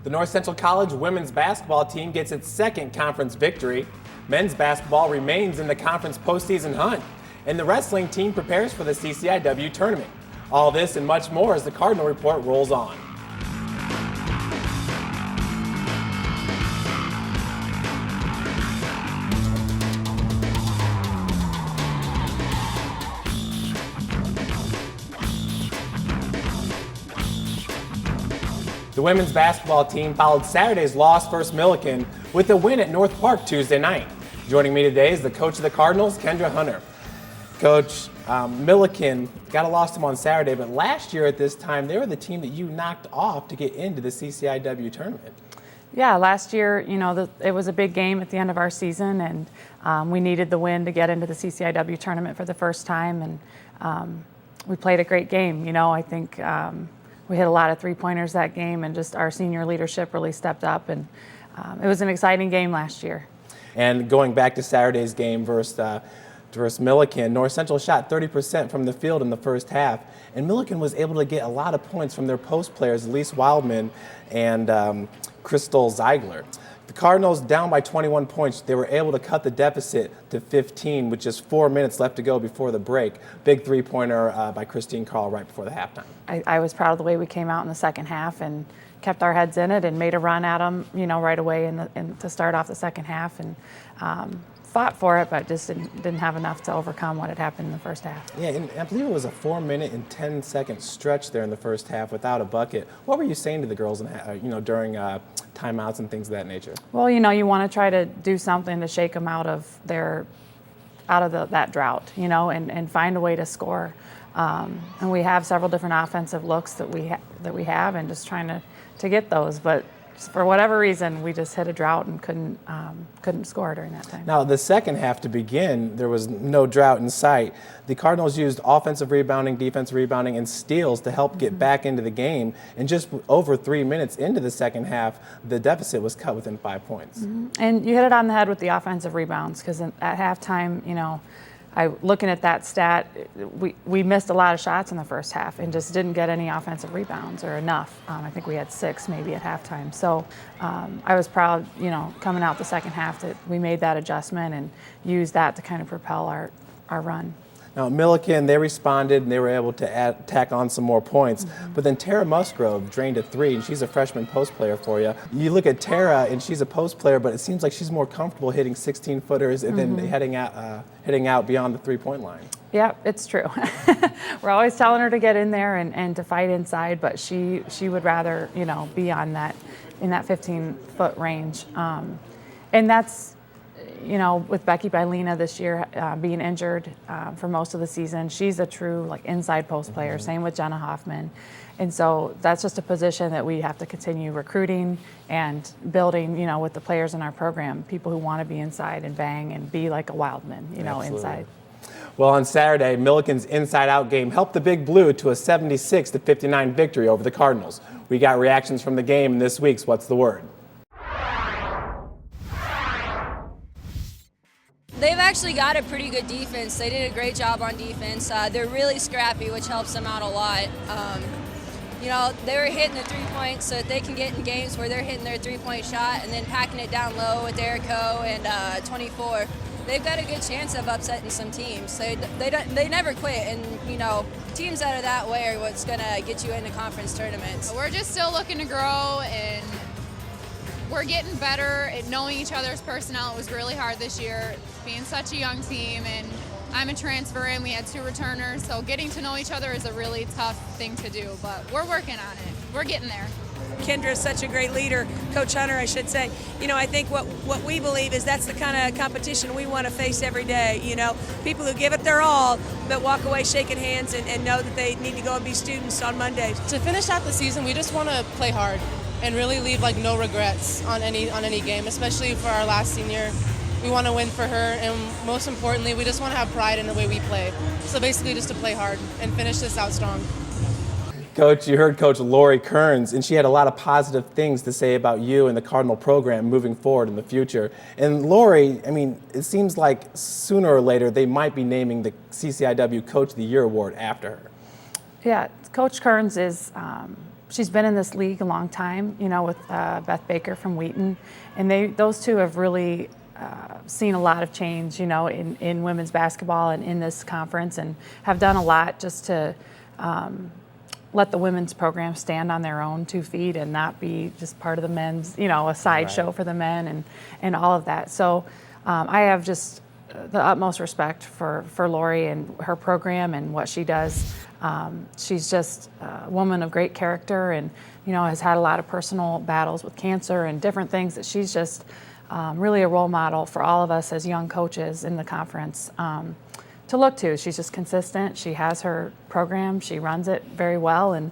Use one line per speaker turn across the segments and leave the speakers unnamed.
The North Central College women's basketball team gets its second conference victory. Men's basketball remains in the conference postseason hunt. And the wrestling team prepares for the CCIW tournament. All this and much more as the Cardinal Report rolls on. The women's basketball team followed Saturday's loss versus Milliken with a win at North Park Tuesday night. Joining me today is the coach of the Cardinals, Kendra Hunter. Coach, Milliken got a loss to them on Saturday, but last year at this time, they were the team that you knocked off to get into the CCIW tournament.
Yeah, last year, it was a big game at the end of our season, and we needed the win to get into the CCIW tournament for the first time, and we played a great game. I think we hit a lot of three-pointers that game, and just our senior leadership really stepped up, and it was an exciting game last year.
And going back to Saturday's game versus Milliken, North Central shot 30% from the field in the first half, and Milliken was able to get a lot of points from their post players, Elise Wildman and Crystal Ziegler. The Cardinals, down by 21 points, they were able to cut the deficit to 15 with just 4 minutes left to go before the break. Big three-pointer by Christine Carl right before the halftime.
I was proud of the way we came out in the second half and kept our heads in it and made a run at them, right away to start off the second half, and fought for it, but just didn't have enough to overcome what had happened in the first half.
Yeah, and I believe it was a 4-minute and 10-second stretch there in the first half without a bucket. What were you saying to the girls, during timeouts and things of that nature?
Well, you want to try to do something to shake them out of that drought, and find a way to score. And we have several different offensive looks that we have, and just trying to get those, but for whatever reason, we just hit a drought and couldn't score during that time.
Now, the second half to begin, there was no drought in sight. The Cardinals used offensive rebounding, defensive rebounding, and steals to help get back into the game. And just over 3 minutes into the second half, the deficit was cut within 5 points.
And you hit it on the head with the offensive rebounds, because at halftime, looking at that stat, we missed a lot of shots in the first half and just didn't get any offensive rebounds or enough. I think we had 6 maybe at halftime. So I was proud, coming out the second half, that we made that adjustment and used that to kind of propel our run.
Now, Milliken, they responded and they were able to tack on some more points. But then Tara Musgrove drained a 3, and she's a freshman post player for you. You look at Tara, and she's a post player, but it seems like she's more comfortable hitting 16-footers and then heading out beyond the three-point line.
Yeah, it's true. We're always telling her to get in there and to fight inside, but she would rather, be on in that 15-foot range. And that's, with Becky Bailina this year being injured for most of the season, she's a true inside post player. Same with Jenna Hoffman. And so that's just a position that we have to continue recruiting and building, with the players in our program, people who want to be inside and bang and be like a Wildman,
Absolutely.
Inside.
Well, on Saturday, Milliken's inside-out game helped the Big Blue to a 76-59 victory over the Cardinals. We got reactions from the game in this week's What's the Word?
They've actually got a pretty good defense. They did a great job on defense. They're really scrappy, which helps them out a lot. They were hitting the 3-point so that they can get in games where they're hitting their 3-point shot and then packing it down low with Erico and 24. They've got a good chance of upsetting some teams. They never quit, and teams that are that way are what's going to get you into conference tournaments.
We're just still looking to grow, and we're getting better at knowing each other's personnel. It was really hard this year, being such a young team, and I'm a transfer and we had 2 returners, so getting to know each other is a really tough thing to do, but we're working on it. We're getting there.
Kendra is such a great leader, Coach Hunter, I should say. I think what we believe is that's the kind of competition we want to face every day. People who give it their all, but walk away shaking hands and know that they need to go and be students on Mondays.
To finish out the season, we just want to play hard and really leave no regrets on any game, especially for our last senior. We want to win for her, and most importantly, we just want to have pride in the way we play. So basically just to play hard and finish this out strong.
Coach, you heard Coach Lori Kearns, and she had a lot of positive things to say about you and the Cardinal program moving forward in the future. And Lori, it seems like sooner or later they might be naming the CCIW Coach of the Year award after her.
Yeah, Coach Kearns is she's been in this league a long time, you know, with Beth Baker from Wheaton, and those two have really seen a lot of change, you know, in women's basketball and in this conference, and have done a lot just to let the women's program stand on their own 2 feet and not be just part of the men's, you know, a sideshow for the men and all of that. So I have just the utmost respect for Lori and her program and what she does. She's just a woman of great character, and, you know, has had a lot of personal battles with cancer and different things that she's just really a role model for all of us as young coaches in the conference to look to. She's just consistent. She has her program. She runs it very well, and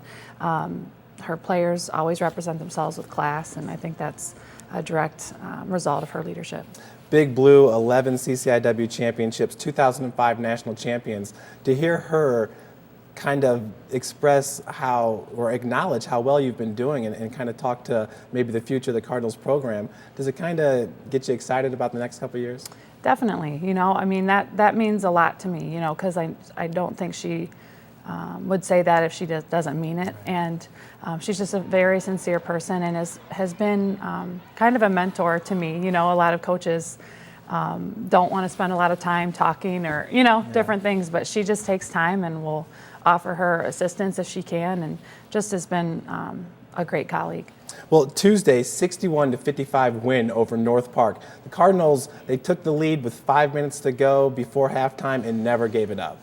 her players always represent themselves with class, and I think that's a direct result of her leadership.
Big Blue, 11 CCIW championships, 2005 national champions. To hear her kind of express how, or acknowledge how well you've been doing, and kind of talk to maybe the future of the Cardinals program, does it kind of get you excited about the next couple of years?
Definitely. You know, I mean, that means a lot to me, you know, because I don't think she would say that if she doesn't mean it. And she's just a very sincere person, and has been kind of a mentor to me. You know, a lot of coaches don't want to spend a lot of time talking or, you know, different things, but she just takes time and will offer her assistance if she can, and just has been a great colleague.
Well, Tuesday, 61-55 win over North Park. The Cardinals, they took the lead with 5 minutes to go before halftime and never gave it up.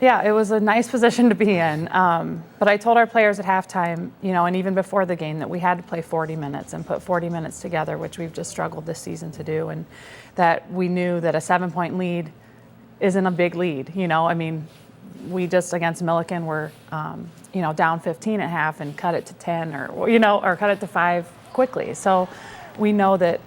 Yeah, it was a nice position to be in. But I told our players at halftime, you know, and even before the game, that we had to play 40 minutes and put 40 minutes together, which we've just struggled this season to do, and that we knew that a 7-point lead isn't a big lead. You know, I mean, we just against Milliken were, you know, down 15 at half and cut it to 10, or, you know, or cut it to 5 quickly. So we know that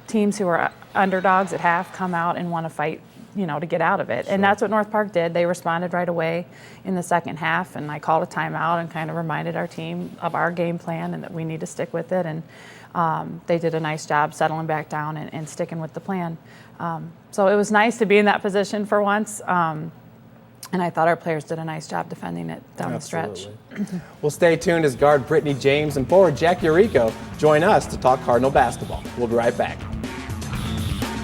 teams who are underdogs at half come out and want to fight, you know, to get out of it. Sure. And that's what North Park did. They responded right away in the second half, and I called a timeout and kind of reminded our team of our game plan and that we need to stick with it. And they did a nice job settling back down and sticking with the plan. So it was nice to be in that position for once. And I thought our players did a nice job defending it down the stretch.
Well, stay tuned as guard Brittany James and forward Jack Urico join us to talk Cardinal basketball. We'll be right back.